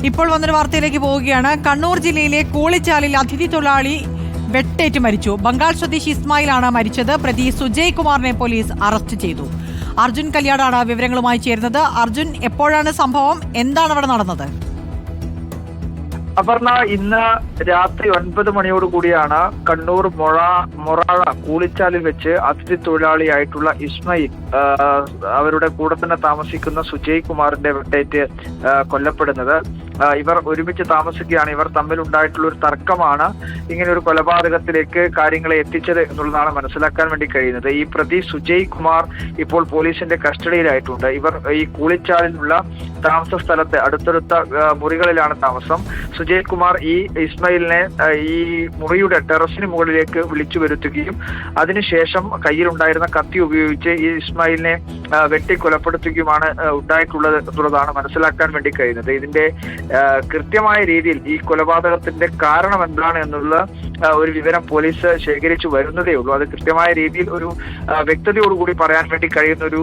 ഇപ്പോൾ വന്നൊരു വാർത്തയിലേക്ക് പോവുകയാണ്. കണ്ണൂർ ജില്ലയിലെ കോളിച്ചാലിൽ അതിഥി തൊഴിലാളി വെട്ടേറ്റ് മരിച്ചു. ബംഗാൾ സ്വദേശി ഇസ്മായിലാണ് മരിച്ചത്. പ്രതി സുജയ് കുമാറിനെ പോലീസ് അറസ്റ്റ് ചെയ്തു. അർജുൻ കല്യാടാണ് വിവരങ്ങളുമായി ചേരുന്നത്. അർജുൻ, എപ്പോഴാണ് സംഭവം? എന്താണ് അവിടെ നടന്നത്? അപർണ, ഇന്ന് രാത്രി 9 മണിയോടുകൂടിയാണ് കണ്ണൂർ മൊറാഴ കൂളിച്ചാലിൽ വെച്ച് അതിഥി തൊഴിലാളിയായിട്ടുള്ള ഇസ്മയിൽ അവരുടെ കൂടെ തന്നെ താമസിക്കുന്ന സുജയ് കുമാറിന്റെ വെട്ടേറ്റ് കൊല്ലപ്പെടുന്നത്. ഇവർ ഒരുമിച്ച് താമസിക്കുകയാണ്. ഇവർ തമ്മിലുണ്ടായിട്ടുള്ള ഒരു തർക്കമാണ് ഇങ്ങനെ ഒരു കൊലപാതകത്തിലേക്ക് കാര്യങ്ങളെ എത്തിച്ചത് എന്നുള്ളതാണ് മനസ്സിലാക്കാൻ വേണ്ടി കഴിയുന്നത്. ഈ പ്രതി സുജയ് കുമാർ ഇപ്പോൾ പോലീസിന്റെ കസ്റ്റഡിയിലായിട്ടുണ്ട്. ഇവർ ഈ കൂളിച്ചാലിലുള്ള താമസ സ്ഥലത്തെ അടുത്തടുത്ത മുറികളിലാണ് താമസം. സുജയ് കുമാർ ഈ ഇസ്മയിലിനെ ഈ മുറിയുടെ ടെറസിന് മുകളിലേക്ക് വിളിച്ചു വരുത്തുകയും അതിനുശേഷം കയ്യിലുണ്ടായിരുന്ന കത്തി ഉപയോഗിച്ച് ഈ ഇസ്മായിലിനെ വെട്ടിക്കൊലപ്പെടുത്തുകയുമാണ് ഉണ്ടായിട്ടുള്ളത് എന്നുള്ളതാണ് മനസ്സിലാക്കാൻ വേണ്ടി കഴിയുന്നത്. ഇതിന്റെ കൃത്യമായ രീതിയിൽ ഈ കൊലപാതകത്തിന്റെ കാരണം എന്താണ് എന്നുള്ള ഒരു വിവരം പോലീസ് ശേഖരിച്ചു വരുന്നതേ ഉള്ളൂ. അത് കൃത്യമായ രീതിയിൽ ഒരു വ്യക്തതയോടുകൂടി പറയാൻ വേണ്ടി കഴിയുന്ന ഒരു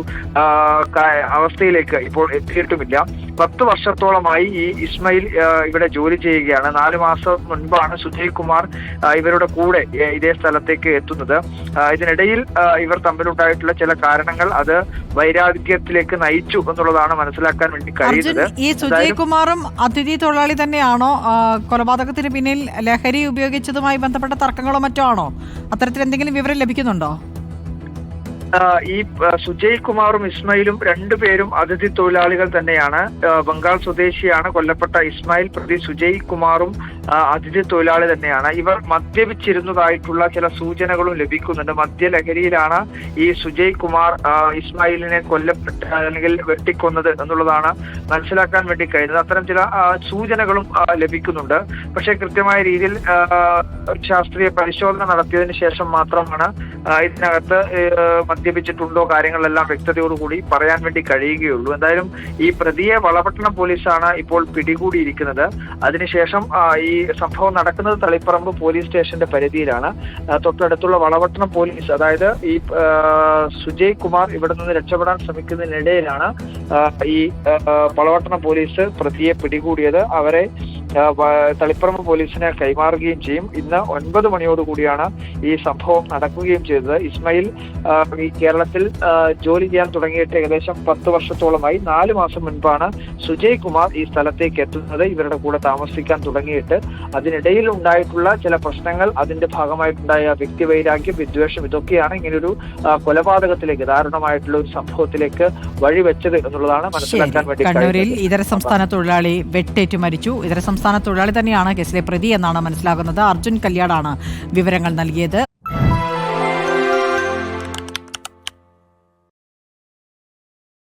അവസ്ഥയിലേക്ക് ഇപ്പോൾ എത്തിയിട്ടുമില്ല. 10 വർഷത്തോളമായി ഈ ഇസ്മയിൽ ഇവിടെ ജോലി ചെയ്യുകയാണ്. 4 മാസം മുൻപാണ് സുജയ് കുമാർ ഇവരുടെ കൂടെ ഇതേ സ്ഥലത്തേക്ക് എത്തുന്നത്. ഇതിനിടയിൽ ഇവർ തമ്മിലുണ്ടായിട്ടുള്ള ചില കാരണങ്ങൾ അത് വൈരാഗ്യത്തിലേക്ക് നയിച്ചു എന്നുള്ളതാണ് മനസ്സിലാക്കാൻ വേണ്ടി കഴിയുന്നത്. ഈ സുജയ് കുമാറും അതിഥി തൊഴിലാളി തന്നെയാണോ? കൊലപാതകത്തിന് പിന്നിൽ ലഹരി ഉപയോഗിച്ചതുമായി ബന്ധപ്പെട്ട തർക്കങ്ങളോ മറ്റോ ആണോ? അത്തരത്തിൽ എന്തെങ്കിലും വിവരം ലഭിക്കുന്നുണ്ടോ? ഈ സുജയ് കുമാറും ഇസ്മായിലും രണ്ടുപേരും അതിഥി തൊഴിലാളികൾ തന്നെയാണ്. ബംഗാൾ സ്വദേശിയാണ് കൊല്ലപ്പെട്ട ഇസ്മായിൽ. പ്രതി സുജയ് കുമാറും അതിഥി തൊഴിലാളി തന്നെയാണ്. ഇവർ മദ്യപിച്ചിരുന്നതായിട്ടുള്ള ചില സൂചനകളും ലഭിക്കുന്നുണ്ട്. മദ്യലഹരിയിലാണ് ഈ സുജയ് കുമാർ ഇസ്മായിലിനെ കൊല്ലപ്പെട്ട അല്ലെങ്കിൽ വെട്ടിക്കൊന്നത് എന്നുള്ളതാണ് മനസ്സിലാക്കാൻ വേണ്ടി കഴിയുന്നത്. അത്തരം ചില സൂചനകളും ലഭിക്കുന്നുണ്ട്. പക്ഷേ കൃത്യമായ രീതിയിൽ ശാസ്ത്രീയ പരിശോധന നടത്തിയതിനു ശേഷം മാത്രമാണ് ഇതിനകത്ത് മദ്യപിച്ചിട്ടുണ്ടോ കാര്യങ്ങളെല്ലാം വ്യക്തതയോടുകൂടി പറയാൻ വേണ്ടി കഴിയുകയുള്ളൂ. എന്തായാലും ഈ പ്രതിയെ വളപട്ടണം പോലീസാണ് ഇപ്പോൾ പിടികൂടിയിരിക്കുന്നത്. അതിനുശേഷം ഈ സംഭവം നടക്കുന്നത് തളിപ്പറമ്പ് പോലീസ് സ്റ്റേഷന്റെ പരിധിയിലാണ്. തൊട്ടടുത്തുള്ള വളപട്ടണം പോലീസ്, അതായത് ഈ സുജയ് കുമാർ ഇവിടെ നിന്ന് രക്ഷപ്പെടാൻ ശ്രമിക്കുന്നതിനിടയിലാണ് ഈ വളപട്ടണം പോലീസ് പ്രതിയെ പിടികൂടിയത്. അവരെ തളിപ്പറമ്പ് പോലീസിനെ കൈമാറുകയും ചെയ്യും. ഇന്ന് 9 മണിയോടുകൂടിയാണ് ഈ സംഭവം നടക്കുകയും ചെയ്തത്. ഇസ്മായിൽ ഈ കേരളത്തിൽ ജോലി ചെയ്യാൻ തുടങ്ങിയിട്ട് ഏകദേശം 10 വർഷത്തോളമായി. 4 മാസം മുൻപാണ് സുജയ് കുമാർ ഈ സ്ഥലത്തേക്ക് എത്തുന്നത്. ഇവരുടെ കൂടെ താമസിക്കാൻ തുടങ്ങിയിട്ട് അതിനിടയിൽ ഉണ്ടായിട്ടുള്ള ചില പ്രശ്നങ്ങൾ, അതിന്റെ ഭാഗമായിട്ടുണ്ടായ വ്യക്തിവൈരാഗ്യം, വിദ്വേഷം, ഇതൊക്കെയാണ് ഇങ്ങനൊരു കൊലപാതകത്തിലേക്ക്, ദാരുണമായിട്ടുള്ള ഒരു സംഭവത്തിലേക്ക് വഴിവെച്ചത് എന്നുള്ളതാണ് മനസ്സിലാക്കാൻ വേണ്ടി. കണ്ണൂരിൽ ഇതര സംസ്ഥാന തൊഴിലാളി വെട്ടേറ്റ് മരിച്ചു. ഇതര സംസ്ഥാന തൊഴിലാളി തന്നെയാണ് കേസിലെ പ്രതി എന്നാണ് മനസ്സിലാകുന്നത്. അർജുൻ കല്യാടാണ് വിവരങ്ങൾ നൽകിയത്.